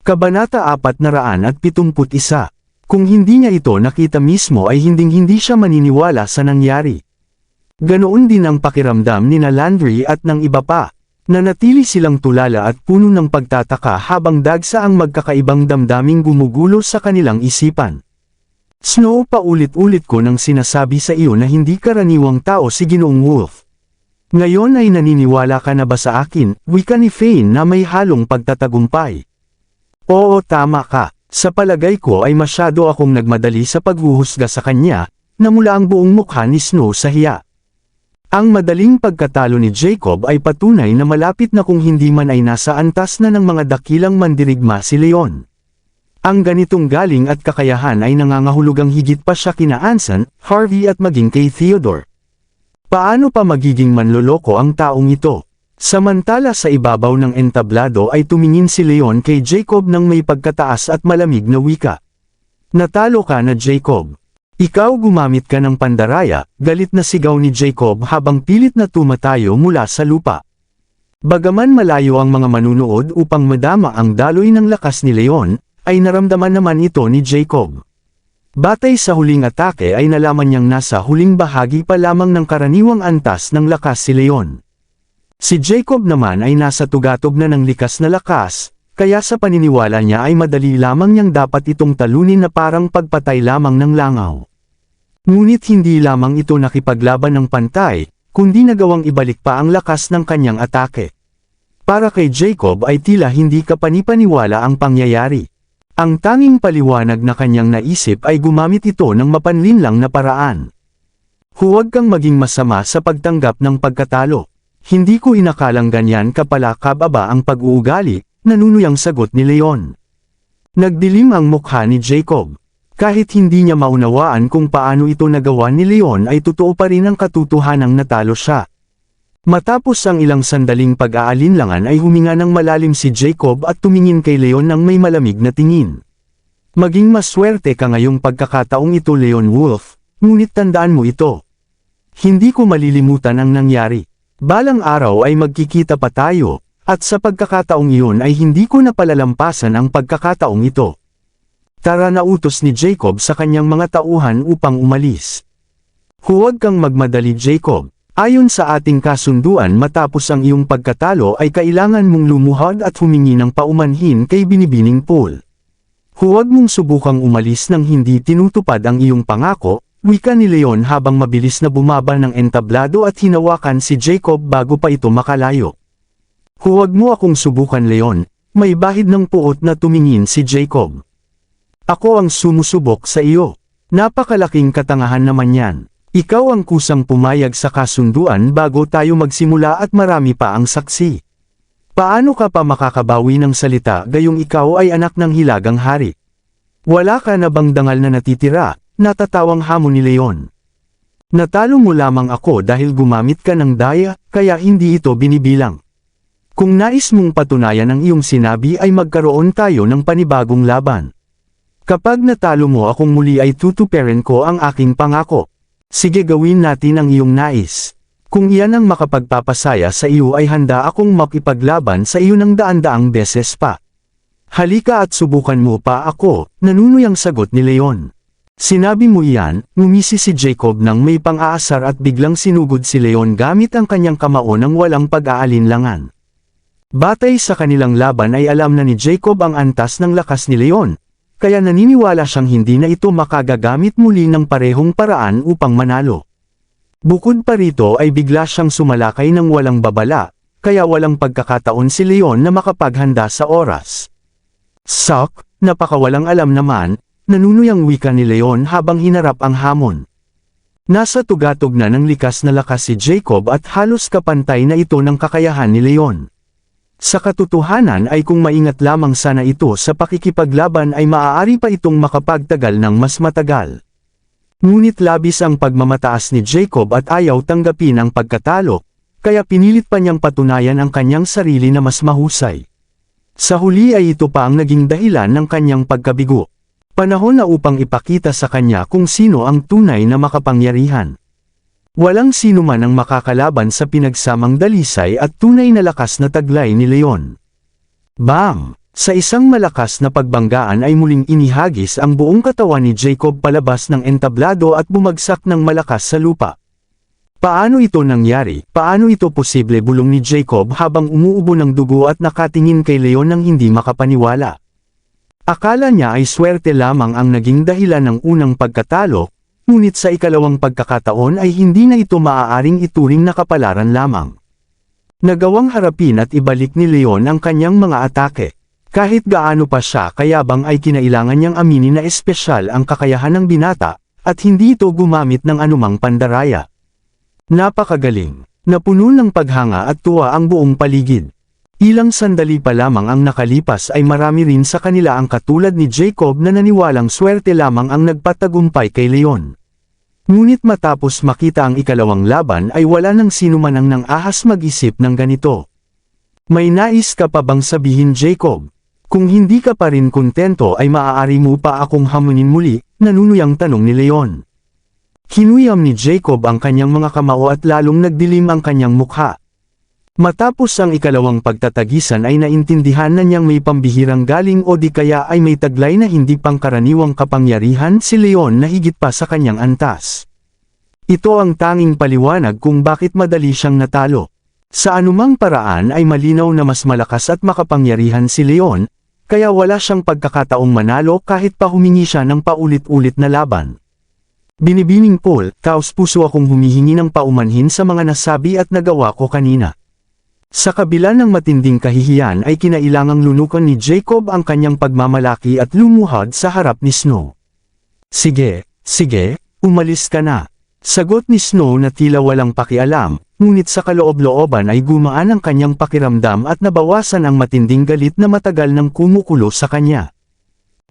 Kabanata 471. Kung hindi niya ito nakita mismo ay hinding-hindi siya maniniwala sa nangyari. Ganoon din ang pakiramdam ni Landry at ng iba pa. Nanatili silang tulala at puno ng pagtataka habang dagsa ang magkakaibang damdaming gumugulo sa kanilang isipan. Snow, paulit-ulit ko nang sinasabi sa iyo na hindi karaniwang tao si Ginoong Wolf. Ngayon ay naniniwala ka na ba sa akin, wika ni Fane na may halong pagtatagumpay? Oo, tama ka. Sa palagay ko ay masyado akong nagmadali sa paghuhusga sa kanya, namula ang buong mukha ni Snow sa hiya. Ang madaling pagkatalo ni Jacob ay patunay na malapit na kung hindi man ay nasa antas na ng mga dakilang mandirigma si Leon. Ang ganitong galing at kakayahan ay nangangahulugang higit pa siya kina Anson, Harvey at maging kay Theodore. Paano pa magiging manloloko ang taong ito? Samantala sa ibabaw ng entablado ay tumingin si Leon kay Jacob ng may pagkataas at malamig na wika. Natalo ka na, Jacob. Ikaw gumamit ka ng pandaraya, galit na sigaw ni Jacob habang pilit na tumatayo mula sa lupa. Bagaman malayo ang mga manunood upang madama ang daloy ng lakas ni Leon, ay naramdaman naman ito ni Jacob. Batay sa huling atake ay nalaman niyang nasa huling bahagi pa lamang ng karaniwang antas ng lakas si Leon. Si Jacob naman ay nasa tugatog na ng likas na lakas, kaya sa paniniwala niya ay madali lamang niyang dapat itong talunin na parang pagpatay lamang ng langaw. Ngunit hindi lamang ito nakipaglaban ng pantay, kundi nagawang ibalik pa ang lakas ng kanyang atake. Para kay Jacob ay tila hindi kapanipaniwala ang pangyayari. Ang tanging paliwanag na kanyang naisip ay gumamit ito ng mapanlinlang na paraan. Huwag kang maging masama sa pagtanggap ng pagkatalo. Hindi ko inakalang ganyan kapala kababa ang pag-uugali, nanunuyang sagot ni Leon. Nagdilim ang mukha ni Jacob. Kahit hindi niya maunawaan kung paano ito nagawa ni Leon ay totoo pa rin ang katotohanang natalo siya. Matapos ang ilang sandaling pag-aalinlangan ay huminga ng malalim si Jacob at tumingin kay Leon ng may malamig na tingin. Maging maswerte ka ngayong pagkakataong ito, Leon Wolf, ngunit tandaan mo ito. Hindi ko malilimutan ang nangyari. Balang araw ay magkikita pa tayo, at sa pagkakataong iyon ay hindi ko napalalampasan ang pagkakataong ito. Tara, na utos ni Jacob sa kanyang mga tauhan upang umalis. Huwag kang magmadali, Jacob. Ayon sa ating kasunduan, matapos ang iyong pagkatalo ay kailangan mong lumuhod at humingi ng paumanhin kay Binibining Paul. Huwag mong subukang umalis nang hindi tinutupad ang iyong pangako, wika ni Leon habang mabilis na bumaba ng entablado at hinawakan si Jacob bago pa ito makalayo. Huwag mo akong subukan, Leon, may bahid ng puot na tumingin si Jacob. Ako ang sumusubok sa iyo. Napakalaking katangahan naman yan. Ikaw ang kusang pumayag sa kasunduan bago tayo magsimula at marami pa ang saksi. Paano ka pa makakabawi ng salita gayong ikaw ay anak ng hilagang hari? Wala ka na bang dangal na natitira? Natatawang hamon ni Leon. Natalo mo lamang ako dahil gumamit ka ng daya, kaya hindi ito binibilang. Kung nais mong patunayan ang iyong sinabi ay magkaroon tayo ng panibagong laban. Kapag natalo mo akong muli ay tutuparin ko ang aking pangako. Sige, gawin natin ang iyong nais. Kung iyan ang makapagpapasaya sa iyo ay handa akong makipaglaban sa iyo ng daan-daang beses pa. Halika at subukan mo pa ako, nanunuyang sagot ni Leon. Sinabi mo iyan, ngumisi si Jacob nang may pang-aasar at biglang sinugod si Leon gamit ang kanyang kamao ng walang pag-aalinlangan. Batay sa kanilang laban ay alam na ni Jacob ang antas ng lakas ni Leon, kaya naniniwala siyang hindi na ito makagagamit muli ng parehong paraan upang manalo. Bukod pa rito ay bigla siyang sumalakay ng walang babala, kaya walang pagkakataon si Leon na makapaghanda sa oras. Sok, napakawalang alam naman, nanunuyang wika ni Leon habang hinarap ang hamon. Nasa tugatog na ng likas na lakas si Jacob at halos kapantay na ito ng kakayahan ni Leon. Sa katotohanan ay kung maingat lamang sana ito sa pakikipaglaban ay maaari pa itong makapagtagal ng mas matagal. Ngunit labis ang pagmamataas ni Jacob at ayaw tanggapin ang pagkatalo, kaya pinilit pa niyang patunayan ang kanyang sarili na mas mahusay. Sa huli ay ito pa ang naging dahilan ng kanyang pagkabigo. Panahon na upang ipakita sa kanya kung sino ang tunay na makapangyarihan. Walang sino man ang makakalaban sa pinagsamang dalisay at tunay na lakas na taglay ni Leon. Bam! Sa isang malakas na pagbanggaan ay muling inihagis ang buong katawan ni Jacob palabas ng entablado at bumagsak ng malakas sa lupa. Paano ito nangyari? Paano ito posible? Bulong ni Jacob habang umuubo ng dugo at nakatingin kay Leon ng hindi makapaniwala. Akala niya ay swerte lamang ang naging dahilan ng unang pagkatalo, ngunit sa ikalawang pagkakataon ay hindi na ito maaaring ituring na kapalaran lamang. Nagawang harapin at ibalik ni Leon ang kanyang mga atake. Kahit gaano pa siya kayabang ay kinailangan niyang aminin na espesyal ang kakayahan ng binata, at hindi ito gumamit ng anumang pandaraya. Napakagaling. Napuno ng paghanga at tuwa ang buong paligid. Ilang sandali pa lamang ang nakalipas ay marami rin sa kanila ang katulad ni Jacob na naniwalang swerte lamang ang nagpatagumpay kay Leon. Ngunit matapos makita ang ikalawang laban ay wala nang sino man ang nang-ahas mag-isip ng ganito. May nais ka pa bang sabihin, Jacob? Kung hindi ka pa rin kontento ay maaari mo pa akong hamunin muli, nanunuyang tanong ni Leon. Kinuyam ni Jacob ang kanyang mga kamao at lalong nagdilim ang kanyang mukha. Matapos ang ikalawang pagtatagisan ay naintindihan na niyang may pambihirang galing o di kaya ay may taglay na hindi pangkaraniwang kapangyarihan si Leon na higit pa sa kanyang antas. Ito ang tanging paliwanag kung bakit madali siyang natalo. Sa anumang paraan ay malinaw na mas malakas at makapangyarihan si Leon, kaya wala siyang pagkakataong manalo kahit pa humingi siya ng paulit-ulit na laban. Binibining Paul, taos puso akong humihingi ng paumanhin sa mga nasabi at nagawa ko kanina. Sa kabila ng matinding kahihiyan ay kinailangang lunukan ni Jacob ang kanyang pagmamalaki at lumuhod sa harap ni Snow. Sige, umalis ka na. Sagot ni Snow na tila walang pakialam, ngunit sa kaloob-looban ay gumaan ang kanyang pakiramdam at nabawasan ang matinding galit na matagal nang kumukulo sa kanya.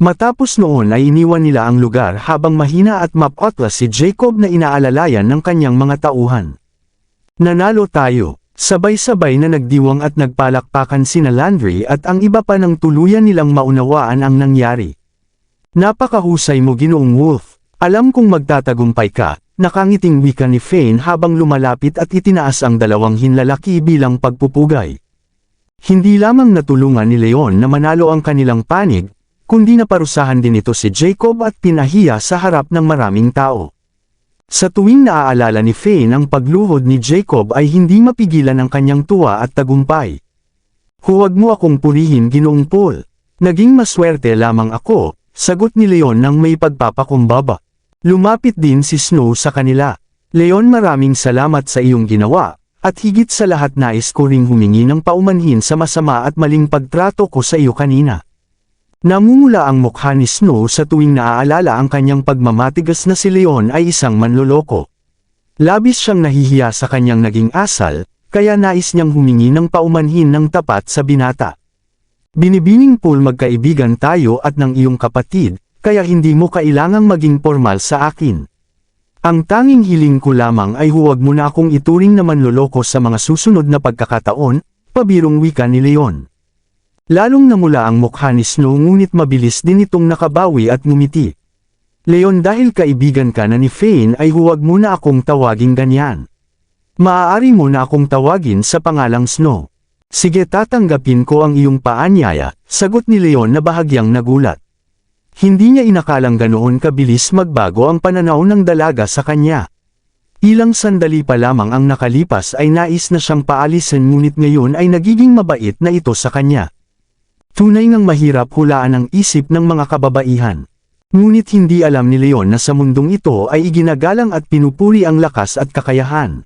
Matapos noon ay iniwan nila ang lugar habang mahina at mapotlas si Jacob na inaalalayan ng kanyang mga tauhan. Nanalo tayo. Sabay-sabay na nagdiwang at nagpalakpakan sina Landry at ang iba pa nang tuluyan nilang maunawaan ang nangyari. Napakahusay mo, Ginoong Wolf. Alam kong magtatagumpay ka, nakangiting wika ni Fane habang lumalapit at itinaas ang dalawang hinlalaki bilang pagpupugay. Hindi lamang natulungan ni Leon na manalo ang kanilang panig, kundi naparusahan din ito si Jacob at pinahiya sa harap ng maraming tao. Sa tuwing naaalala ni Fane ang pagluhod ni Jacob ay hindi mapigilan ang kanyang tuwa at tagumpay. Huwag mo akong purihin, Ginoong Paul. Naging maswerte lamang ako, sagot ni Leon nang may pagpapakumbaba. Lumapit din si Snow sa kanila. Leon, maraming salamat sa iyong ginawa, at higit sa lahat nais ko ring humingi ng paumanhin sa masama at maling pagtrato ko sa iyo kanina. Namumula ang mukha ni Snow sa tuwing naaalala ang kanyang pagmamatigas na si Leon ay isang manloloko. Labis siyang nahihiya sa kanyang naging asal, kaya nais niyang humingi ng paumanhin ng tapat sa binata. Binibining Paul, magkaibigan tayo at ng iyong kapatid, kaya hindi mo kailangang maging formal sa akin. Ang tanging hiling ko lamang ay huwag mo na akong ituring na manloloko sa mga susunod na pagkakataon, pabirong wika ni Leon. Lalong namula ang mukha ni Snow ngunit mabilis din itong nakabawi at ngumiti. Leon, dahil kaibigan ka na ni Fane ay huwag mo na akong tawaging ganyan. Maaari mo na akong tawagin sa pangalang Snow. Sige, tatanggapin ko ang iyong paanyaya, sagot ni Leon na bahagyang nagulat. Hindi niya inakalang ganoon kabilis magbago ang pananaw ng dalaga sa kanya. Ilang sandali pa lamang ang nakalipas ay nais na siyang paalisin ngunit ngayon ay nagiging mabait na ito sa kanya. Tunay ngang mahirap hulaan ang isip ng mga kababaihan. Ngunit hindi alam ni Leon na sa mundong ito ay iginagalang at pinupuri ang lakas at kakayahan.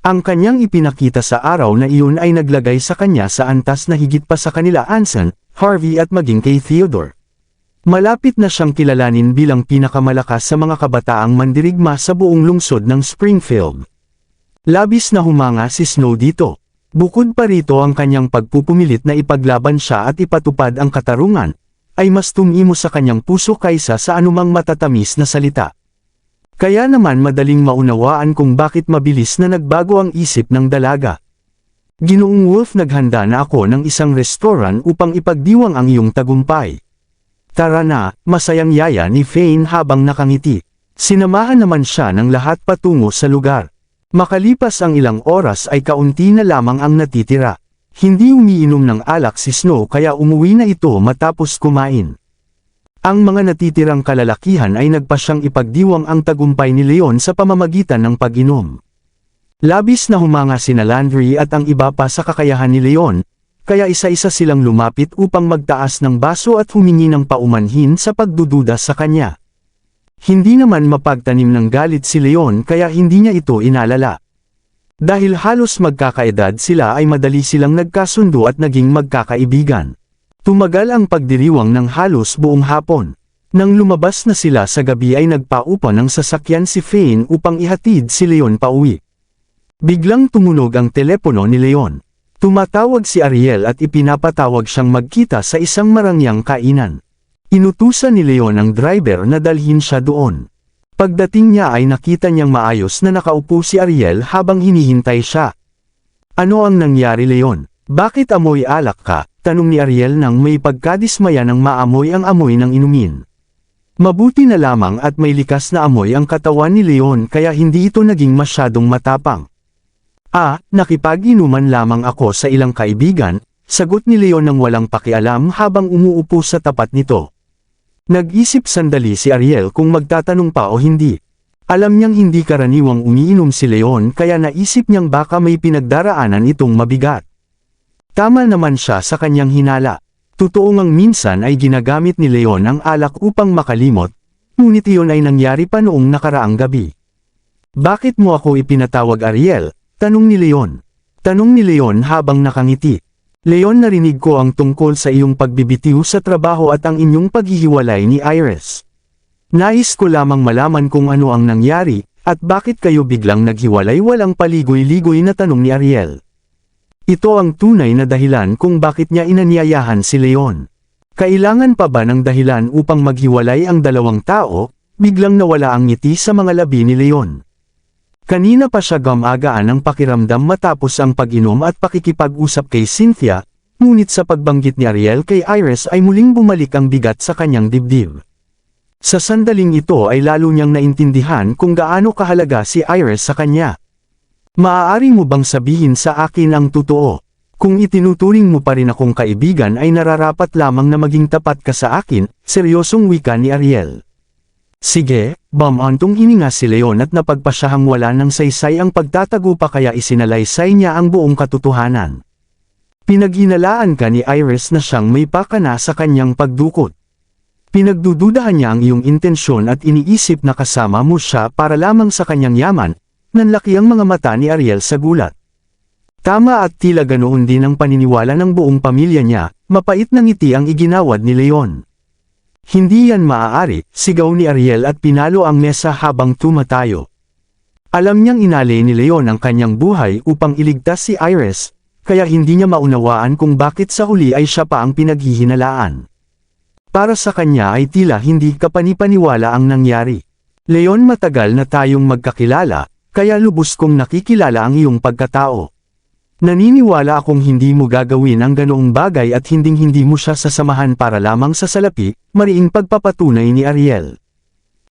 Ang kanyang ipinakita sa araw na iyon ay naglagay sa kanya sa antas na higit pa sa kanila Anson, Harvey at maging kay Theodore. Malapit na siyang kilalanin bilang pinakamalakas sa mga kabataang mandirigma sa buong lungsod ng Springfield. Labis na humanga si Snow dito. Bukod pa rito ang kanyang pagpupumilit na ipaglaban siya at ipatupad ang katarungan, ay mas tumimo sa kanyang puso kaysa sa anumang matatamis na salita. Kaya naman madaling maunawaan kung bakit mabilis na nagbago ang isip ng dalaga. Ginoong Wolf, naghanda na ako ng isang restaurant upang ipagdiwang ang iyong tagumpay. Tara na, masayang yaya ni Fane habang nakangiti. Sinamahan naman siya ng lahat patungo sa lugar. Makalipas ang ilang oras ay kaunti na lamang ang natitira. Hindi umiinom ng alak si Snow kaya umuwi na ito matapos kumain. Ang mga natitirang kalalakihan ay nagpasyang ipagdiwang ang tagumpay ni Leon sa pamamagitan ng pag-inom. Labis na humanga sina Landry at ang iba pa sa kakayahan ni Leon, kaya isa-isa silang lumapit upang magtaas ng baso at humingi ng paumanhin sa pagdududa sa kanya. Hindi naman mapagtanim ng galit si Leon kaya hindi niya ito inalala. Dahil halos magkakaedad sila ay madali silang nagkasundo at naging magkakaibigan. Tumagal ang pagdiriwang ng halos buong hapon. Nang lumabas na sila sa gabi ay nagpaupa ng sasakyan si Fane upang ihatid si Leon pauwi. Biglang tumunog ang telepono ni Leon. Tumatawag si Ariel at ipinapatawag siyang magkita sa isang marangyang kainan. Inutusan ni Leon ang driver na dalhin siya doon. Pagdating niya ay nakita niyang maayos na nakaupo si Ariel habang hinihintay siya. Ano ang nangyari, Leon? Bakit amoy alak ka? Tanong ni Ariel nang may pagkadismaya ng maamoy ang amoy ng inumin. Mabuti na lamang at may likas na amoy ang katawan ni Leon kaya hindi ito naging masyadong matapang. Nakipag-inuman lamang ako sa ilang kaibigan, sagot ni Leon nang walang pakialam habang umuupo sa tapat nito. Nag-isip sandali si Ariel kung magtatanong pa o hindi. Alam niyang hindi karaniwang umiinom si Leon kaya naisip niyang baka may pinagdaraanan itong mabigat. Tama naman siya sa kanyang hinala. Totoo ngang minsan ay ginagamit ni Leon ang alak upang makalimot, ngunit iyon ay nangyari pa noong nakaraang gabi. Bakit mo ako ipinatawag, Ariel? Tanong ni Leon. Tanong ni Leon habang nakangiti. Leon, narinig ko ang tungkol sa iyong pagbibitiw sa trabaho at ang inyong paghihiwalay ni Iris. Nais ko lamang malaman kung ano ang nangyari, at bakit kayo biglang naghiwalay. Walang paligoy-ligoy na tanong ni Ariel. Ito ang tunay na dahilan kung bakit niya inanyayahan si Leon. Kailangan pa ba ng dahilan upang maghiwalay ang dalawang tao? Biglang nawala ang ngiti sa mga labi ni Leon. Kanina pa siya gumagaan ng pakiramdam matapos ang pag-inom at pakikipag-usap kay Cynthia, ngunit sa pagbanggit ni Ariel kay Iris ay muling bumalik ang bigat sa kanyang dibdib. Sa sandaling ito ay lalo niyang naintindihan kung gaano kahalaga si Iris sa kanya. Maaari mo bang sabihin sa akin ang totoo? Kung itinuturing mo pa rin akong kaibigan ay nararapat lamang na maging tapat ka sa akin, seryosong wika ni Ariel. Sige, bumantong hininga si Leon at napagpasyahang wala ng saysay ang pagtatago pa kaya isinalaysay niya ang buong katotohanan. Pinaghinalaan ka ni Iris na siyang may pakana sa kanyang pagdukot. Pinagdududahan niya ang iyong intensyon at iniisip na kasama mo siya para lamang sa kanyang yaman. Nanlaki ang mga mata ni Ariel sa gulat. Tama, at tila ganoon din ang paniniwala ng buong pamilya niya, mapait na ngiti ang iginawad ni Leon. Hindi yan maaari, sigaw ni Ariel at pinalo ang mesa habang tumatayo. Alam niyang inalay ni Leon ang kanyang buhay upang iligtas si Iris, kaya hindi niya maunawaan kung bakit sa huli ay siya pa ang pinaghihinalaan. Para sa kanya ay tila hindi kapanipaniwala ang nangyari. Leon, matagal na tayong magkakilala, kaya lubos kong nakikilala ang iyong pagkatao. Naniniwala akong hindi mo gagawin ang ganoong bagay at hinding-hindi mo siya sasamahan para lamang sa salapi, mariing pagpapatunay ni Ariel.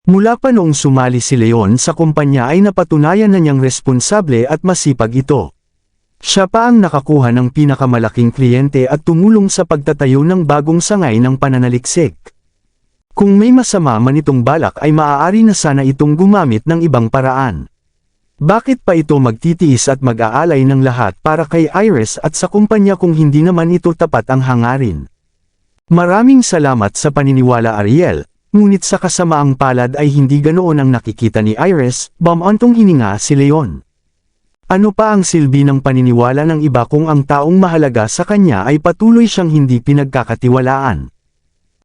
Mula pa noong sumali si Leon sa kumpanya ay napatunayan na niyang responsable at masipag ito. Siya pa ang nakakuha ng pinakamalaking kliyente at tumulong sa pagtatayo ng bagong sangay ng pananaliksik. Kung may masama man itong balak ay maaari na sana itong gumamit ng ibang paraan. Bakit pa ito magtitiis at mag-aalay ng lahat para kay Iris at sa kumpanya kung hindi naman ito tapat ang hangarin? Maraming salamat sa paniniwala, Ariel, ngunit sa kasamaang palad ay hindi ganoon ang nakikita ni Iris, bumantong hininga si Leon. Ano pa ang silbi ng paniniwala ng iba kung ang taong mahalaga sa kanya ay patuloy siyang hindi pinagkakatiwalaan?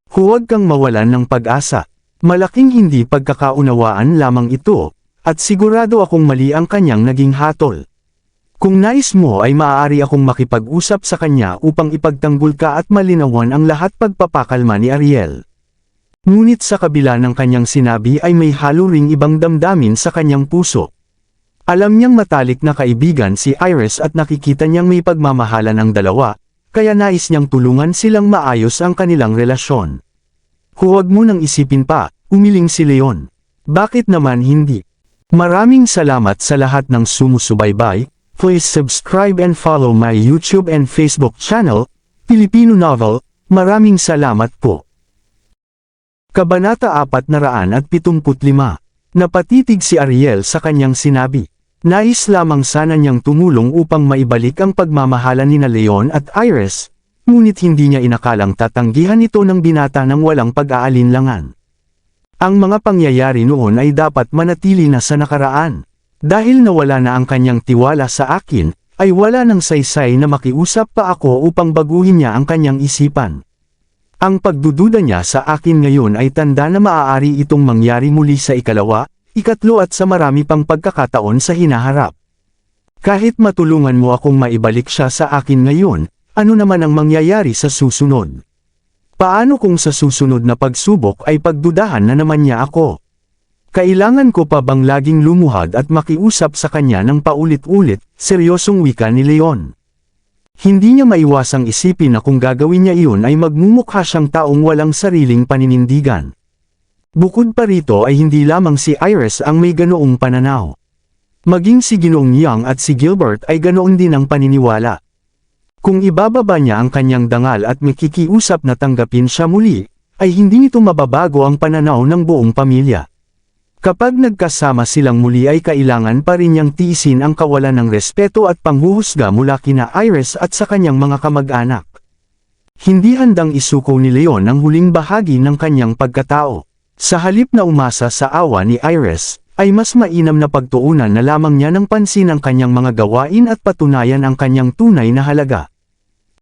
Huwag kang mawalan ng pag-asa. Malaking hindi pagkakaunawaan lamang ito. At sigurado akong mali ang kanyang naging hatol. Kung nais mo ay maaari akong makipag-usap sa kanya upang ipagtanggol ka at malinawan ang lahat. Pagpapakalma ni Ariel. Ngunit sa kabila ng kanyang sinabi ay may halo ring ibang damdamin sa kanyang puso. Alam niyang matalik na kaibigan si Iris at nakikita niyang may pagmamahalan ang dalawa, kaya nais niyang tulungan silang maayos ang kanilang relasyon. Huwag mo nang isipin pa, umiling si Leon. Bakit naman hindi? Maraming salamat sa lahat ng sumusubaybay. Please subscribe and follow my YouTube and Facebook channel, Filipino Novel. Maraming salamat po. Kabanata 475. Napatitig si Ariel sa kanyang sinabi. Nais lamang sana niyang tumulong upang maibalik ang pagmamahalan nina Leon at Iris, ngunit hindi niya inakalang tatanggihan ito ng binata ng walang pag-aalinlangan. Ang mga pangyayari noon ay dapat manatili na sa nakaraan. Dahil nawala na ang kanyang tiwala sa akin, ay wala nang saysay na makiusap pa ako upang baguhin niya ang kanyang isipan. Ang pagdududa niya sa akin ngayon ay tanda na maaari itong mangyari muli sa ikalawa, ikatlo at sa marami pang pagkakataon sa hinaharap. Kahit matulungan mo akong maibalik siya sa akin ngayon, ano naman ang mangyayari sa susunod? Paano kung sa susunod na pagsubok ay pagdudahan na naman niya ako? Kailangan ko pa bang laging lumuhad at makiusap sa kanya ng paulit-ulit, seryosong wika ni Leon. Hindi niya maiwasang isipin na kung gagawin niya iyon ay magmumukha siyang taong walang sariling paninindigan. Bukod pa rito ay hindi lamang si Iris ang may ganoong pananaw. Maging si Ginoong Young at si Gilbert ay ganoon din ang paniniwala. Kung ibababa niya ang kanyang dangal at makikiusap na tanggapin siya muli, ay hindi nito mababago ang pananaw ng buong pamilya. Kapag nagkasama silang muli ay kailangan pa rin niyang tiisin ang kawalan ng respeto at panghuhusga mula kina Iris at sa kanyang mga kamag-anak. Hindi handang isuko ni Leon ang huling bahagi ng kanyang pagkatao. Sa halip na umasa sa awa ni Iris, ay mas mainam na pagtuunan na lamang niya ng pansin ang kanyang mga gawain at patunayan ang kanyang tunay na halaga.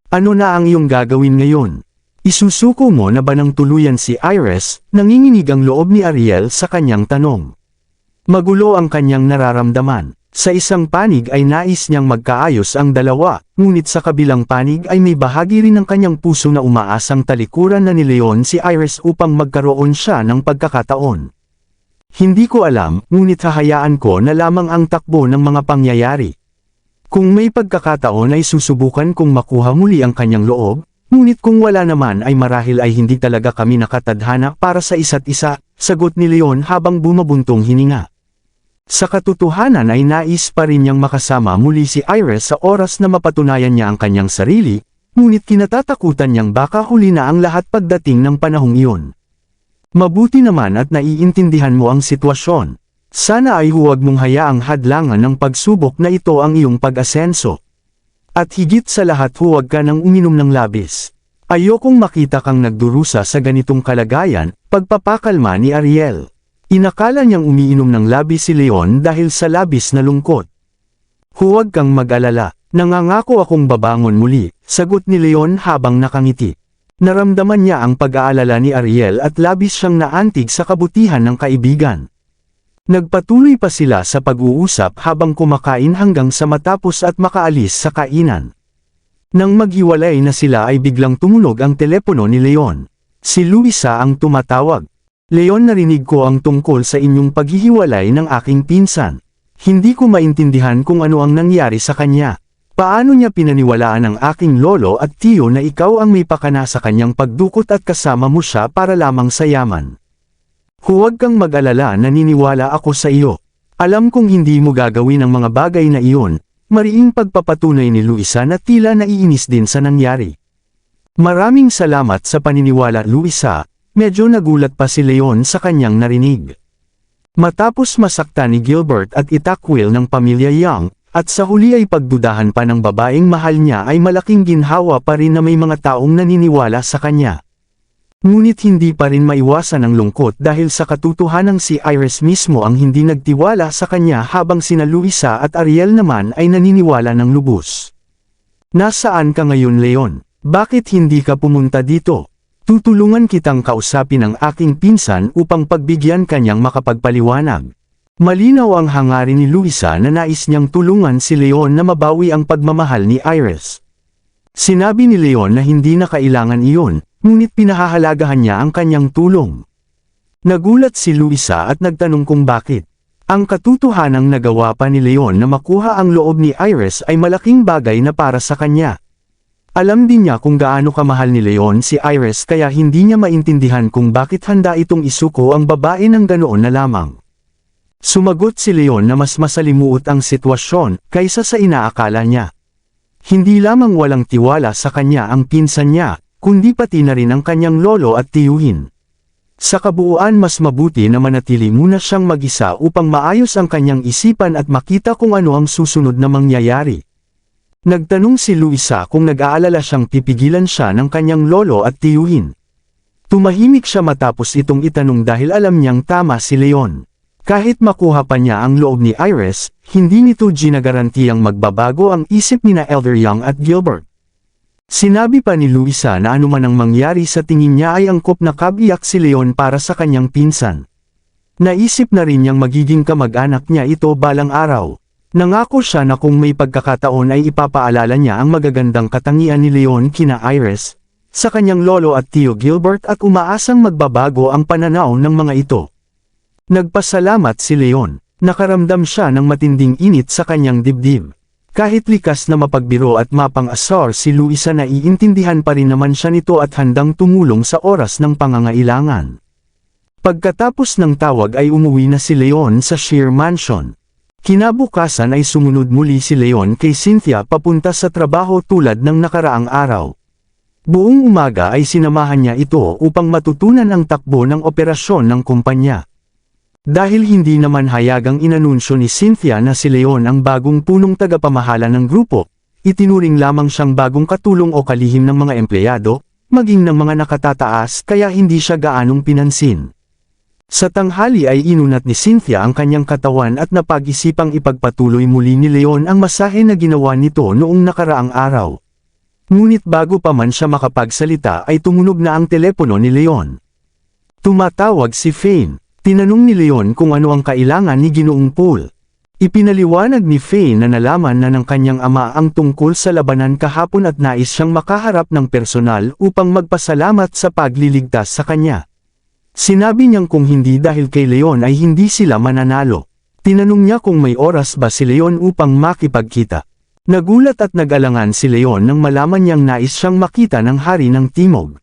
Ano na ang iyong gagawin ngayon? Isusuko mo na ba ng tuluyan si Iris? Nanginginig ang loob ni Ariel sa kanyang tanong. Magulo ang kanyang nararamdaman. Sa isang panig ay nais niyang magkaayos ang dalawa, ngunit sa kabilang panig ay may bahagi rin ng kanyang puso na umaasang talikuran na ni Leon si Iris upang magkaroon siya ng pagkakataon. Hindi ko alam, ngunit hahayaan ko na lamang ang takbo ng mga pangyayari. Kung may pagkakataon ay susubukan kong makuha muli ang kanyang loob, ngunit kung wala naman ay marahil ay hindi talaga kami nakatadhana para sa isa't isa, sagot ni Leon habang bumabuntong hininga. Sa katotohanan ay nais pa rin niyang makasama muli si Iris sa oras na mapatunayan niya ang kanyang sarili, ngunit kinatatakutan niyang baka huli na ang lahat pagdating ng panahong iyon. Mabuti naman at naiintindihan mo ang sitwasyon. Sana ay huwag mong hayaang hadlangan ng pagsubok na ito ang iyong pag-asenso. At higit sa lahat huwag ka nang uminom ng labis. Ayokong makita kang nagdurusa sa ganitong kalagayan, pagpapakalma ni Ariel. Inakala niyang umiinom ng labis si Leon dahil sa labis na lungkot. Huwag kang mag-alala, nangangako akong babangon muli, sagot ni Leon habang nakangiti. Naramdaman niya ang pag-aalala ni Ariel at labis siyang naantig sa kabutihan ng kaibigan. Nagpatuloy pa sila sa pag-uusap habang kumakain hanggang sa matapos at makaalis sa kainan. Nang maghiwalay na sila ay biglang tumunog ang telepono ni Leon. Si Luisa ang tumatawag. Leon, narinig ko ang tungkol sa inyong paghihiwalay ng aking pinsan. Hindi ko maintindihan kung ano ang nangyari sa kanya. Paano niya pinaniwalaan ang aking lolo at tiyo na ikaw ang may pakana sa kanyang pagdukot at kasama mo siya para lamang sa yaman? Huwag kang mag-alala, naniniwala ako sa iyo. Alam kong hindi mo gagawin ang mga bagay na iyon, mariing pagpapatunay ni Luisa na tila naiinis din sa nangyari. Maraming salamat sa paniniwala, Luisa. Medyo nagulat pa si Leon sa kanyang narinig. Matapos masakta ni Gilbert at itakwil ng pamilya Young, at sa huli ay pagdudahan pa ng babaeng mahal niya, ay malaking ginhawa pa rin na may mga taong naniniwala sa kanya. Ngunit hindi pa rin maiwasan ang lungkot dahil sa katotohanang si Iris mismo ang hindi nagtiwala sa kanya habang sina Luisa at Ariel naman ay naniniwala ng lubos. Nasaan ka ngayon, Leon? Bakit hindi ka pumunta dito? Tutulungan kitang kausapin ang aking pinsan upang pagbigyan kanyang makapagpaliwanag. Malinaw ang hangarin ni Luisa na nais niyang tulungan si Leon na mabawi ang pagmamahal ni Iris. Sinabi ni Leon na hindi na kailangan iyon, ngunit pinahahalagahan niya ang kanyang tulong. Nagulat si Luisa at nagtanong kung bakit. Ang katotohanang nagawa pa ni Leon na makuha ang loob ni Iris ay malaking bagay na para sa kanya. Alam din niya kung gaano kamahal ni Leon si Iris, kaya hindi niya maintindihan kung bakit handa itong isuko ang babae ng ganoon na lamang. Sumagot si Leon na mas masalimuot ang sitwasyon kaysa sa inaakala niya. Hindi lamang walang tiwala sa kanya ang pinsan niya, kundi pati na rin ang kanyang lolo at tiyuhin. Sa kabuuan mas mabuti na manatili muna siyang mag-isa upang maayos ang kanyang isipan at makita kung ano ang susunod na mangyayari. Nagtanong si Luisa kung nag-aalala siyang pipigilan siya ng kanyang lolo at tiyuhin. Tumahimik siya matapos itong itanong dahil alam niyang tama si Leon. Kahit makuha pa niya ang loob ni Iris, hindi nito ginagarantiyang magbabago ang isip nina Elder Young at Gilbert. Sinabi pa ni Luisa na anuman ang mangyari sa tingin niya ay angkop na kabiyak si Leon para sa kanyang pinsan. Naisip na rin niyang magiging kamag-anak niya ito balang araw. Nangako siya na kung may pagkakataon ay ipapaalala niya ang magagandang katangian ni Leon kina Iris, sa kanyang lolo at tiyo Gilbert at umaasang magbabago ang pananaw ng mga ito. Nagpasalamat si Leon. Nakaramdam siya ng matinding init sa kanyang dibdib. Kahit likas na mapagbiro at mapang-asar si Luisa na iintindihan pa rin naman siya nito at handang tumulong sa oras ng pangangailangan. Pagkatapos ng tawag ay umuwi na si Leon sa Shear Mansion. Kinabukasan ay sumunod muli si Leon kay Cynthia papunta sa trabaho tulad ng nakaraang araw. Buong umaga ay sinamahan niya ito upang matutunan ang takbo ng operasyon ng kumpanya. Dahil hindi naman hayagang inanunsyo ni Cynthia na si Leon ang bagong punong tagapamahala ng grupo, itinuring lamang siyang bagong katulong o kalihim ng mga empleyado, maging ng mga nakatataas kaya hindi siya gaanong pinansin. Sa tanghali ay inunat ni Cynthia ang kanyang katawan at napag-isipang ipagpatuloy muli ni Leon ang masahe na ginawa nito noong nakaraang araw. Ngunit bago pa man siya makapagsalita ay tumunog na ang telepono ni Leon. Tumatawag si Fane. Tinanong ni Leon kung ano ang kailangan ni Ginoong Paul. Ipinaliwanag ni Fane na nalaman na ng kanyang ama ang tungkol sa labanan kahapon at nais siyang makaharap ng personal upang magpasalamat sa pagliligtas sa kanya. Sinabi niyang kung hindi dahil kay Leon ay hindi sila mananalo. Tinanong niya kung may oras ba si Leon upang makipagkita. Nagulat at nag-alangan si Leon nang malaman niyang nais siyang makita ng hari ng Timog.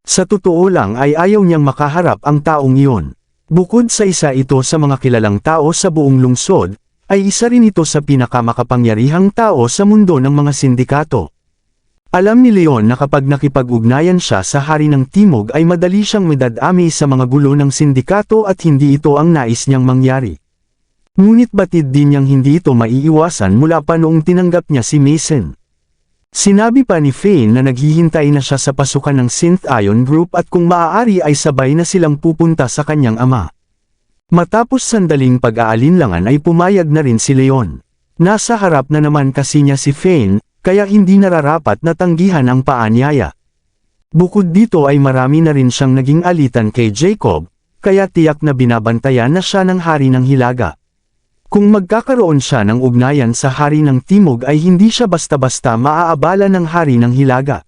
Sa totoo lang ay ayaw niyang makaharap ang taong iyon. Bukod sa isa ito sa mga kilalang tao sa buong lungsod, ay isa rin ito sa pinakamakapangyarihang tao sa mundo ng mga sindikato. Alam ni Leon na kapag nakipag-ugnayan siya sa hari ng Timog ay madali siyang madadami sa mga gulo ng sindikato at hindi ito ang nais niyang mangyari. Ngunit batid din niyang hindi ito maiiwasan mula pa noong tinanggap niya si Mason. Sinabi pa ni Fane na naghihintay na siya sa pasukan ng Synth Ion Group at kung maaari ay sabay na silang pupunta sa kanyang ama. Matapos sandaling pag-aalinlangan ay pumayag na rin si Leon. Nasa harap na naman kasi niya si Fane, kaya hindi nararapat na tanggihan ang paanyaya. Bukod dito ay marami na rin siyang naging alitan kay Jacob, kaya tiyak na binabantayan na siya ng hari ng Hilaga. Kung magkakaroon siya ng ugnayan sa hari ng Timog ay hindi siya basta-basta maaabala ng hari ng Hilaga.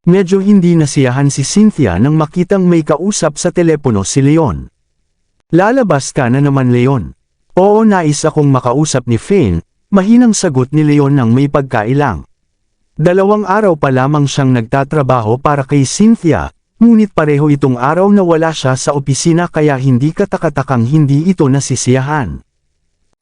Medyo hindi nasiyahan si Cynthia nang makitang may kausap sa telepono si Leon. Lalabas ka na naman Leon. Oo, nais akong makausap ni Fane, mahinang sagot ni Leon nang may pagkailang. 2 araw pa lamang siyang nagtatrabaho para kay Cynthia, ngunit pareho itong araw na wala siya sa opisina kaya hindi katakatakang hindi ito nasisiyahan.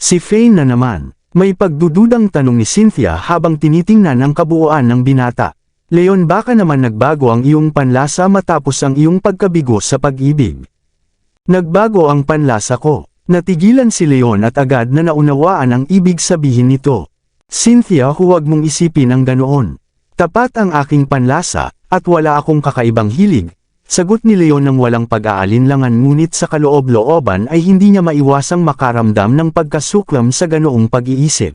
Si Fane na naman. May pagdududang tanong ni Cynthia habang tinitingnan ang kabuuan ng binata. Leon, baka naman nagbago ang iyong panlasa matapos ang iyong pagkabigo sa pag-ibig. Nagbago ang panlasa ko. Natigilan si Leon at agad na naunawaan ang ibig sabihin nito. Cynthia, huwag mong isipin ang ganoon. Tapat ang aking panlasa, at wala akong kakaibang hilig. Sagot ni Leon ng walang pag-aalinlangan ngunit sa kaloob-looban ay hindi niya maiwasang makaramdam ng pagkasuklam sa ganoong pag-iisip.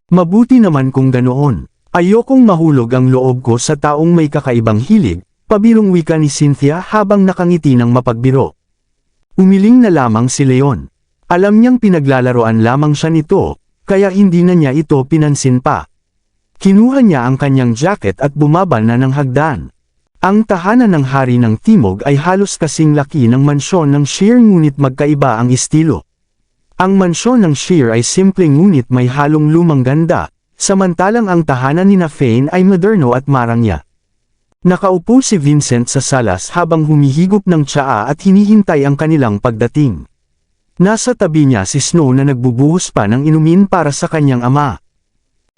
Mabuti naman kung ganoon. Ayokong mahulog ang loob ko sa taong may kakaibang hilig, pabirong wika ni Cynthia habang nakangiti ng mapagbiro. Umiling na lamang si Leon. Alam niyang pinaglalaroan lamang siya nito, kaya hindi na niya ito pinansin pa. Kinuha niya ang kanyang jacket at bumaba na ng hagdan. Ang tahanan ng hari ng Timog ay halos kasing laki ng mansyon ng Shear ngunit magkaiba ang estilo. Ang mansyon ng Shear ay simpleng ngunit may halong lumang ganda, samantalang ang tahanan ni Fane ay moderno at marangya. Nakaupo si Vincent sa salas habang humihigop ng tsaa at hinihintay ang kanilang pagdating. Nasa tabi niya si Snow na nagbubuhos pa ng inumin para sa kanyang ama.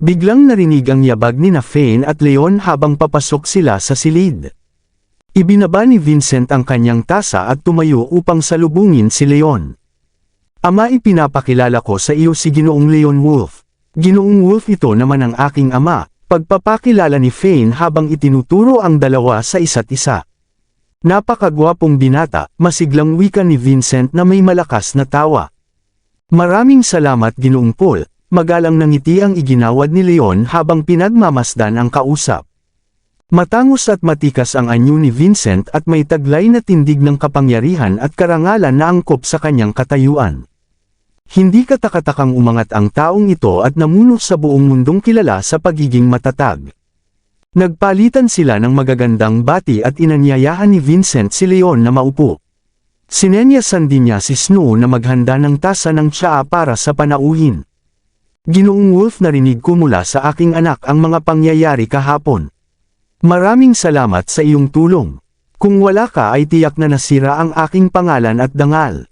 Biglang narinig ang yabag ni Fane at Leon habang papasok sila sa silid. Ibinaba ni Vincent ang kanyang tasa at tumayo upang salubungin si Leon. Ama, ipinapakilala ko sa iyo si Ginoong Leon Wolf. Ginoong Wolf, ito naman ang aking ama, pagpapakilala ni Fane habang itinuturo ang dalawa sa isa't isa. Napakagwapong binata, masiglang wika ni Vincent na may malakas na tawa. Maraming salamat Ginoong Paul. Magalang na ngiti ang iginawad ni Leon habang pinagmamasdan ang kausap. Matangos at matikas ang anyo ni Vincent at may taglay na tindig ng kapangyarihan at karangalan na angkop sa kanyang katayuan. Hindi katakatakang umangat ang taong ito at namuno sa buong mundong kilala sa pagiging matatag. Nagpalitan sila ng magagandang bati at inanyayahan ni Vincent si Leon na maupo. Sinenyasan din niya si Snow na maghanda ng tasa ng tsaa para sa panauhin. Ginoong Wolf, narinig ko mula sa aking anak ang mga pangyayari kahapon. Maraming salamat sa iyong tulong. Kung wala ka ay tiyak na nasira ang aking pangalan at dangal.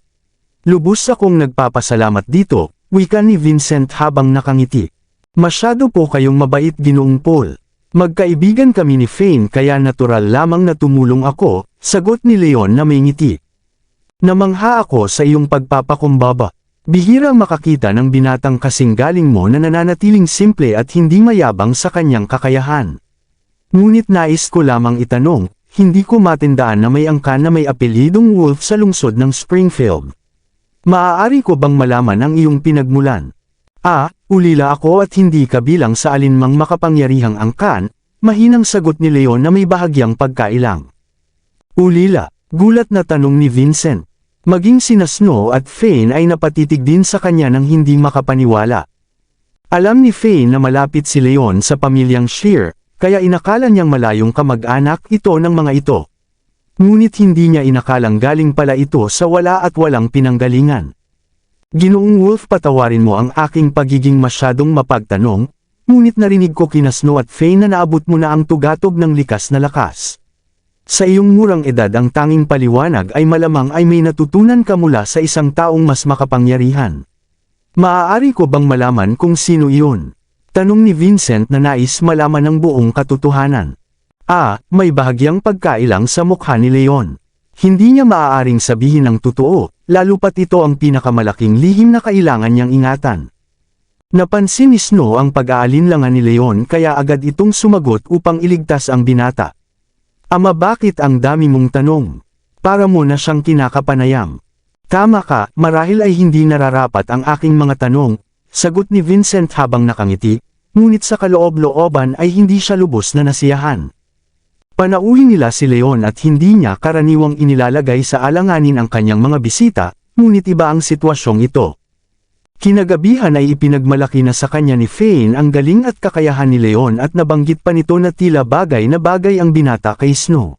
Lubos akong nagpapasalamat dito, wika ni Vincent habang nakangiti. Masyado po kayong mabait Ginoong Paul. Magkaibigan kami ni Fane kaya natural lamang na tumulong ako, sagot ni Leon na may ngiti. Namangha ako sa iyong pagpapakumbaba. Bihirang makakita ng binatang kasing galing mo na nananatiling simple at hindi mayabang sa kanyang kakayahan. Ngunit nais ko lamang itanong, hindi ko matindaan na may angkan na may apelyidong Wolf sa lungsod ng Springfield. Maaari ko bang malaman ang iyong pinagmulan? Ulila ako at hindi kabilang sa alinmang makapangyarihang angkan, mahinang sagot ni Leon na may bahagyang pagkailang. Ulila, gulat na tanong ni Vincent. Maging sina Snow at Fane ay napatitig din sa kanya nang hindi makapaniwala. Alam ni Fane na malapit si Leon sa pamilyang Shear, kaya inakala niyang malayong kamag-anak ito ng mga ito. Ngunit hindi niya inakalang galing pala ito sa wala at walang pinanggalingan. Ginoong Wolf, patawarin mo ang aking pagiging masyadong mapagtanong, ngunit narinig ko kina Snow at Fane na naabot mo na ang tugatog ng likas na lakas. Sa iyong murang edad ang tanging paliwanag ay malamang ay may natutunan ka mula sa isang taong mas makapangyarihan. Maaari ko bang malaman kung sino iyon? Tanong ni Vincent na nais malaman ang buong katotohanan. May bahagyang pagkailang sa mukha ni Leon. Hindi niya maaaring sabihin ang totoo, lalo pat ito ang pinakamalaking lihim na kailangan niyang ingatan. Napansin ni Snow ang pag-aalinlangan ni Leon kaya agad itong sumagot upang iligtas ang binata. Ama, bakit ang dami mong tanong? Para mo na siyang kinakapanayam. Tama ka, marahil ay hindi nararapat ang aking mga tanong, sagot ni Vincent habang nakangiti, ngunit sa kaloob-looban ay hindi siya lubos na nasiyahan. Panauhin nila si Leon at hindi niya karaniwang inilalagay sa alanganin ang kanyang mga bisita, ngunit iba ang sitwasyong ito. Kinagabihan ay ipinagmalaki na sa kanya ni Fane ang galing at kakayahan ni Leon at nabanggit pa nito na tila bagay na bagay ang binata kay Snow.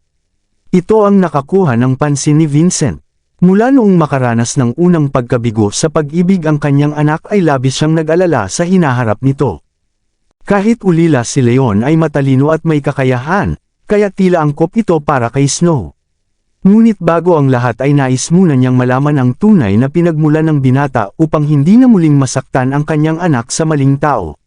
Ito ang nakakuha ng pansin ni Vincent. Mula noong makaranas ng unang pagkabigo sa pag-ibig ang kanyang anak ay labis siyang nag-alala sa hinaharap nito. Kahit ulila si Leon ay matalino at may kakayahan, kaya tila angkop ito para kay Snow. Ngunit bago ang lahat ay nais muna niyang malaman ang tunay na pinagmulan ng binata upang hindi na muling masaktan ang kanyang anak sa maling tao.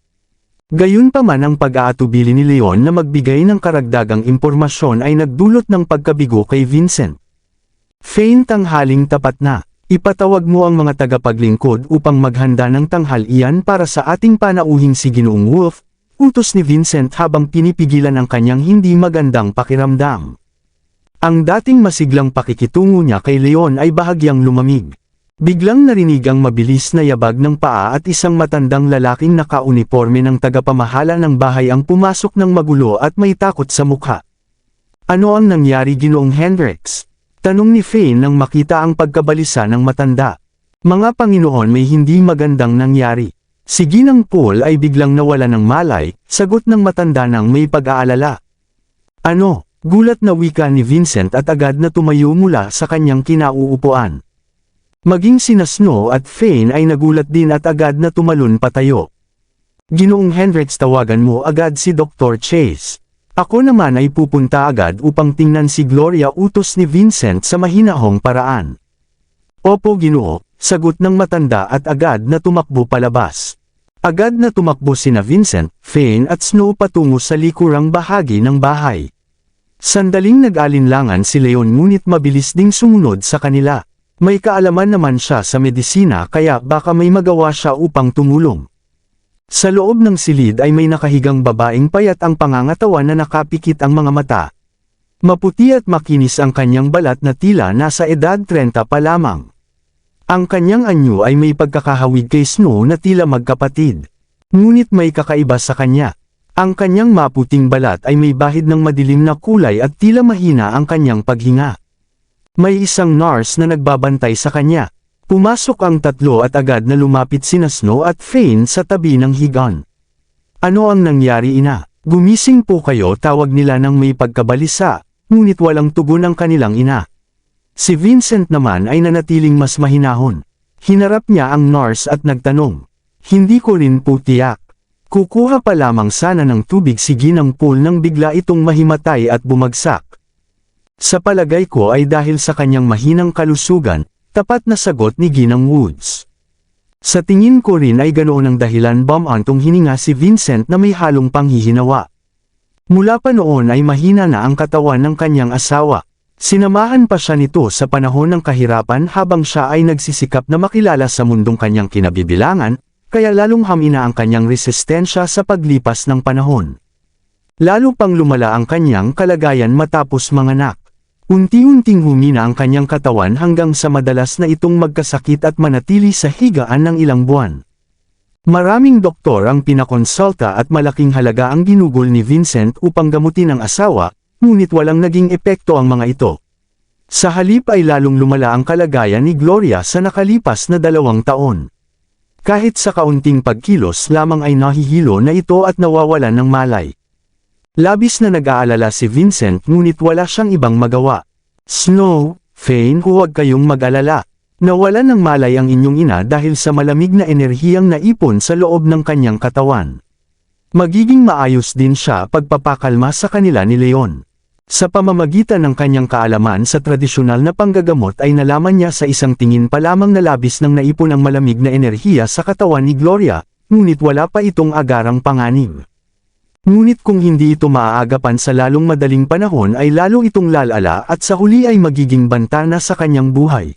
Gayunpaman ang pag-aatubili ni Leon na magbigay ng karagdagang impormasyon ay nagdulot ng pagkabigo kay Vincent. Fane, tanghaling tapat na. Ipatawag mo ang mga tagapaglingkod upang maghanda ng tanghalian para sa ating panauhing si Ginoong Wolf, utos ni Vincent habang pinipigilan ang kanyang hindi magandang pakiramdam. Ang dating masiglang pakikitungo niya kay Leon ay bahagyang lumamig. Biglang narinig ang mabilis na yabag ng paa at isang matandang lalaking naka-uniforme ng tagapamahala ng bahay ang pumasok ng magulo at may takot sa mukha. Ano ang nangyari Ginoong Hendricks? Tanong ni Fane nang makita ang pagkabalisa ng matanda. Mga Panginoon, may hindi magandang nangyari. Si Ginang Paul ay biglang nawala ng malay, sagot ng matanda nang may pag-aalala. Ano? Gulat na wika ni Vincent at agad na tumayo mula sa kanyang kinauupuan. Maging sina Snow at Fane ay nagulat din at agad na tumalon patayo. Ginoong Hendricks, tawagan mo agad si Dr. Chase. Ako naman ay pupunta agad upang tingnan si Gloria, utos ni Vincent sa mahinahong paraan. Opo Ginoo, Sagot ng matanda at agad na tumakbo palabas. Agad na tumakbo sina Vincent, Fane at Snow patungo sa likurang bahagi ng bahay. Sandaling nag-alinlangan si Leon ngunit mabilis ding sumunod sa kanila. May kaalaman naman siya sa medisina kaya baka may magawa siya upang tumulong. Sa loob ng silid ay may nakahigang babaeng payat ang pangangatawan na nakapikit ang mga mata. Maputi at makinis ang kanyang balat na tila nasa edad 30 pa lamang. Ang kanyang anyo ay may pagkakahawig kay Snow na tila magkapatid. Ngunit may kakaiba sa kanya. Ang kanyang maputing balat ay may bahid ng madilim na kulay at tila mahina ang kanyang paghinga. May isang nurse na nagbabantay sa kanya. Pumasok ang tatlo at agad na lumapit sina Snow at Fane sa tabi ng higaan. Ano ang nangyari, ina? Gumising po kayo, tawag nila nang may pagkabalisa, ngunit walang tugon ang kanilang ina. Si Vincent naman ay nanatiling mas mahinahon. Hinarap niya ang nurse at nagtanong. Hindi ko rin po tiyak. Kukuha pa lamang sana ng tubig si Ginang Pool nang bigla itong mahimatay at bumagsak. Sa palagay ko ay dahil sa kanyang mahinang kalusugan, tapat na sagot ni Ginang Woods. Sa tingin ko rin ay ganoon ang dahilan bumantong hininga si Vincent na may halong panghihinawa. Mula pa noon ay mahina na ang katawan ng kanyang asawa. Sinamahan pa siya nito sa panahon ng kahirapan habang siya ay nagsisikap na makilala sa mundong kanyang kinabibilangan, kaya lalong hamina ang kanyang resistensya sa paglipas ng panahon. Lalo pang lumala ang kanyang kalagayan matapos manganak. Unti-unting humina ang kanyang katawan hanggang sa madalas na itong magkasakit at manatili sa higaan ng ilang buwan. Maraming doktor ang pinakonsulta at malaking halaga ang ginugol ni Vincent upang gamutin ang asawa, ngunit walang naging epekto ang mga ito. Sa halip ay lalong lumala ang kalagayan ni Gloria sa nakalipas na 2 taon. Kahit sa kaunting pagkilos lamang ay nahihilo na ito at nawawalan ng malay. Labis na nag-aalala si Vincent ngunit wala siyang ibang magawa. Snow, Fane, huwag kayong mag-alala. Nawalan ng malay ang inyong ina dahil sa malamig na enerhiyang naipon sa loob ng kanyang katawan. Magiging maayos din siya pagpapakalma sa kanila ni Leon. Sa pamamagitan ng kanyang kaalaman sa tradisyonal na panggagamot ay nalaman niya sa isang tingin pa lamang na labis ng naipon ang malamig na enerhiya sa katawan ni Gloria, ngunit wala pa itong agarang panganib. Ngunit kung hindi ito maaagapan sa lalong madaling panahon ay lalo itong lalala at sa huli ay magiging bantana sa kanyang buhay.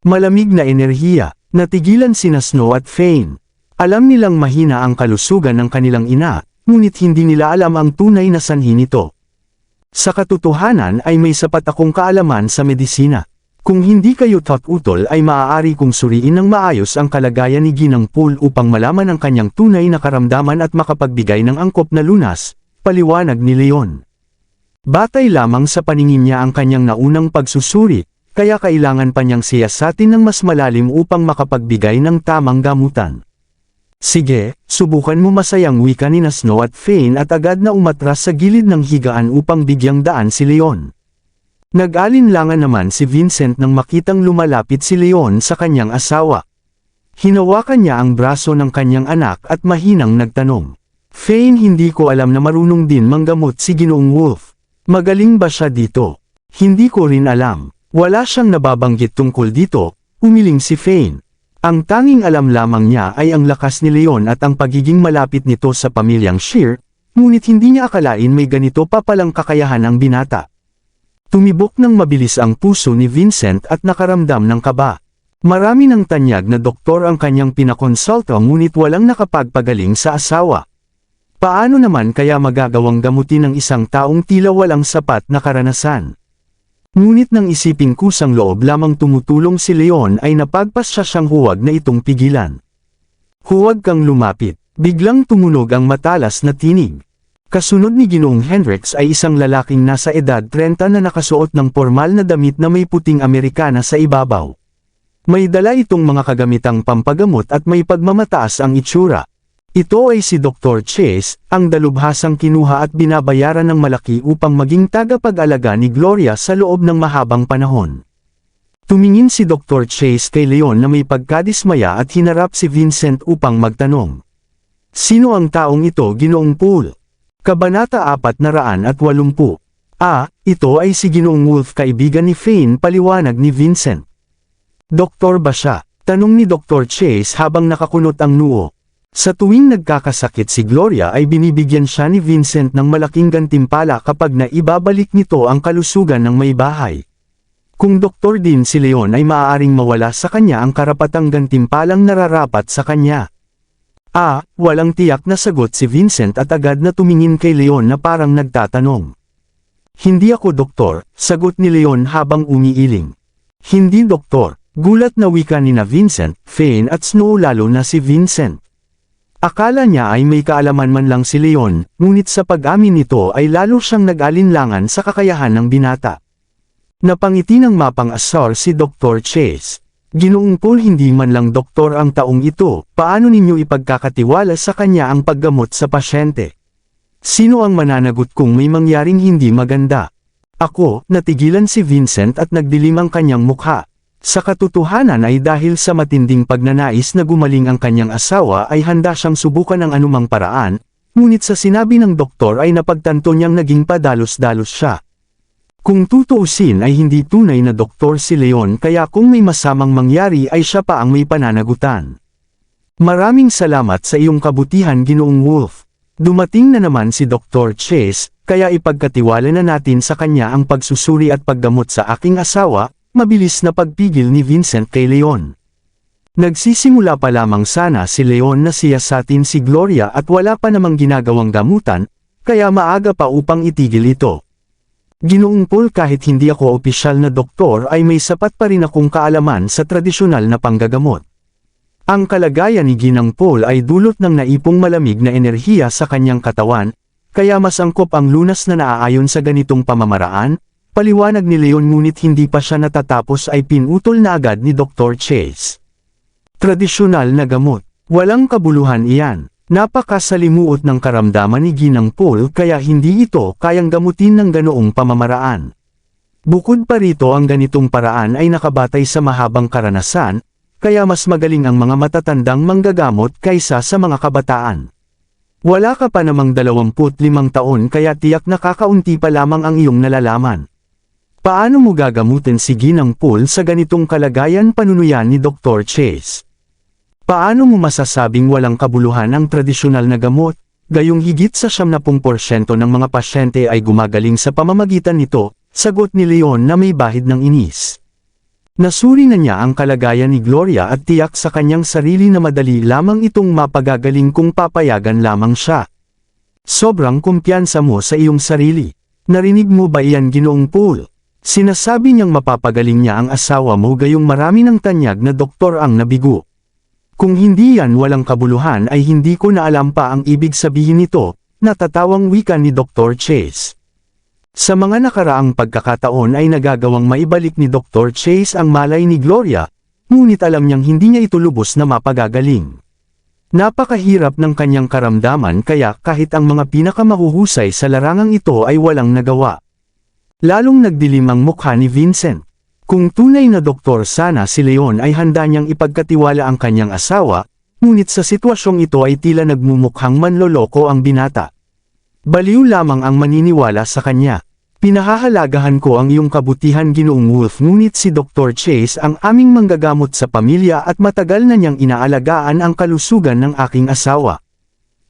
Malamig na enerhiya, natigilan sina Snow at Fane. Alam nilang mahina ang kalusugan ng kanilang ina, ngunit hindi nila alam ang tunay na sanhi nito. Sa katotohanan ay may sapat akong kaalaman sa medisina. Kung hindi kayo utol ay maaari kong suriin ng maayos ang kalagayan ni Ginang Pool upang malaman ang kanyang tunay na karamdaman at makapagbigay ng angkop na lunas, paliwanag ni Leon. Batay lamang sa paningin niya ang kanyang naunang pagsusuri, kaya kailangan pa niyang siyasatin ng mas malalim upang makapagbigay ng tamang gamutan. Sige, subukan mo, masayang wika ni Snow at Fane at agad na umatras sa gilid ng higaan upang bigyang daan si Leon. Nag-alinlangan naman si Vincent nang makitang lumalapit si Leon sa kanyang asawa. Hinawakan niya ang braso ng kanyang anak at mahinang nagtanong. Fane, hindi ko alam na marunong din manggamot si Ginoong Wolf. Magaling ba siya dito? Hindi ko rin alam. Wala siyang nababanggit tungkol dito, umiling si Fane. Ang tanging alam lamang niya ay ang lakas ni Leon at ang pagiging malapit nito sa pamilyang Shear, ngunit hindi niya akalain may ganito pa palang kakayahan ang binata. Tumibok ng mabilis ang puso ni Vincent at nakaramdam ng kaba. Marami ng tanyag na doktor ang kanyang pinakonsulta ngunit walang nakapagpagaling sa asawa. Paano naman kaya magagawang gamutin ng isang taong tila walang sapat na karanasan? Ngunit nang isiping kusang loob lamang tumutulong si Leon ay napagpas siya siyang huwag na itong pigilan. Huwag kang lumapit. Biglang tumunog ang matalas na tinig. Kasunod ni Ginoong Hendricks ay isang lalaking nasa edad 30 na nakasuot ng pormal na damit na may puting Amerikana sa ibabaw. May dala itong mga kagamitang pampagamot at may pagmamataas ang itsura. Ito ay si Dr. Chase, ang dalubhasang kinuha at binabayaran ng malaki upang maging tagapag-alaga ni Gloria sa loob ng mahabang panahon. Tumingin si Dr. Chase kay Leon na may pagkadismaya at hinarap si Vincent upang magtanong. Sino ang taong ito, Ginoong Pool? Kabanata 480. Ito ay si Ginoong Wolf, kaibigan ni Fane, paliwanag ni Vincent. Doktor ba siya? Tanong ni Dr. Chase habang nakakunot ang noo. Sa tuwing nagkakasakit si Gloria ay binibigyan siya ni Vincent ng malaking gantimpala kapag naibabalik nito ang kalusugan ng may bahay. Kung doktor din si Leon ay maaaring mawala sa kanya ang karapatang gantimpalang nararapat sa kanya. Walang tiyak na sagot si Vincent at agad na tumingin kay Leon na parang nagtatanong. Hindi ako doktor, sagot ni Leon habang umiiling. Hindi doktor, gulat na wika ni na Vincent, Fane at Snow lalo na si Vincent. Akala niya ay may kaalaman man lang si Leon, ngunit sa pag-amin nito ay lalo siyang nag-alinlangan sa kakayahan ng binata. Napangiti ng mapang-asar si Dr. Chase. Ginoong Paul, hindi man lang doktor ang taong ito, paano ninyo ipagkakatiwala sa kanya ang paggamot sa pasyente? Sino ang mananagot kung may mangyaring hindi maganda? Ako, natigilan si Vincent at nagdilim ang kanyang mukha. Sa katotohanan ay dahil sa matinding pagnanais na gumaling ang kanyang asawa ay handa siyang subukan ng anumang paraan, ngunit sa sinabi ng doktor ay napagtanto niyang naging padalos-dalos siya. Kung tutuusin ay hindi tunay na doktor si Leon kaya kung may masamang mangyari ay siya pa ang may pananagutan. Maraming salamat sa iyong kabutihan, Ginoong Wolf. Dumating na naman si Dr. Chase, kaya ipagkatiwala na natin sa kanya ang pagsusuri at paggamot sa aking asawa. Mabilis na pagpigil ni Vincent kay Leon. Nagsisimula pa lamang sana si Leon na siyasatin si Gloria at wala pa namang ginagawang gamutan, kaya maaga pa upang itigil ito. Ginoong Paul, kahit hindi ako opisyal na doktor ay may sapat pa rin akong kaalaman sa tradisyonal na panggagamot. Ang kalagayan ni Ginang Paul ay dulot ng naipong malamig na enerhiya sa kanyang katawan, kaya mas angkop ang lunas na naaayon sa ganitong pamamaraan. Paliwanag ni Leon, ngunit hindi pa siya natatapos ay pinutol na agad ni Dr. Chase. Tradisyonal na gamot. Walang kabuluhan iyan. Napakasalimuot ng karamdaman ni Ginang Paul kaya hindi ito kayang gamutin ng ganoong pamamaraan. Bukod pa rito, ang ganitong paraan ay nakabatay sa mahabang karanasan, kaya mas magaling ang mga matatandang manggagamot kaysa sa mga kabataan. Wala ka pa namang 25 taon kaya tiyak na kakaunti pa lamang ang iyong nalalaman. Paano mo gagamutin si Ginang Paul sa ganitong kalagayan, panunuyan ni Dr. Chase? Paano mo masasabing walang kabuluhan ang tradisyonal na gamot, gayong higit sa 70% ng mga pasyente ay gumagaling sa pamamagitan nito, sagot ni Leon na may bahid ng inis. Nasuri na niya ang kalagayan ni Gloria at tiyak sa kanyang sarili na madali lamang itong mapagagaling kung papayagan lamang siya. Sobrang kumpiyansa mo sa iyong sarili. Narinig mo ba iyan, Ginoong Paul? Sinasabi niyang mapapagaling niya ang asawa mo gayong marami ng tanyag na doktor ang nabigo. Kung hindi yan walang kabuluhan ay hindi ko na alam pa ang ibig sabihin nito, natatawang wika ni Dr. Chase. Sa mga nakaraang pagkakataon ay nagagawang maibalik ni Dr. Chase ang malay ni Gloria, ngunit alam niyang hindi niya ito lubos na mapagagaling. Napakahirap ng kanyang karamdaman kaya kahit ang mga pinakamahuhusay sa larangang ito ay walang nagawa. Lalong nagdilim ang mukha ni Vincent. Kung tunay na doktor sana si Leon ay handa niyang ipagkatiwala ang kanyang asawa, ngunit sa sitwasyong ito ay tila nagmumukhang manloloko ang binata. Baliw lamang ang maniniwala sa kanya. Pinahahalagahan ko ang iyong kabutihan, Ginoong Wolf, ngunit si Dr. Chase ang aming manggagamot sa pamilya at matagal na niyang inaalagaan ang kalusugan ng aking asawa.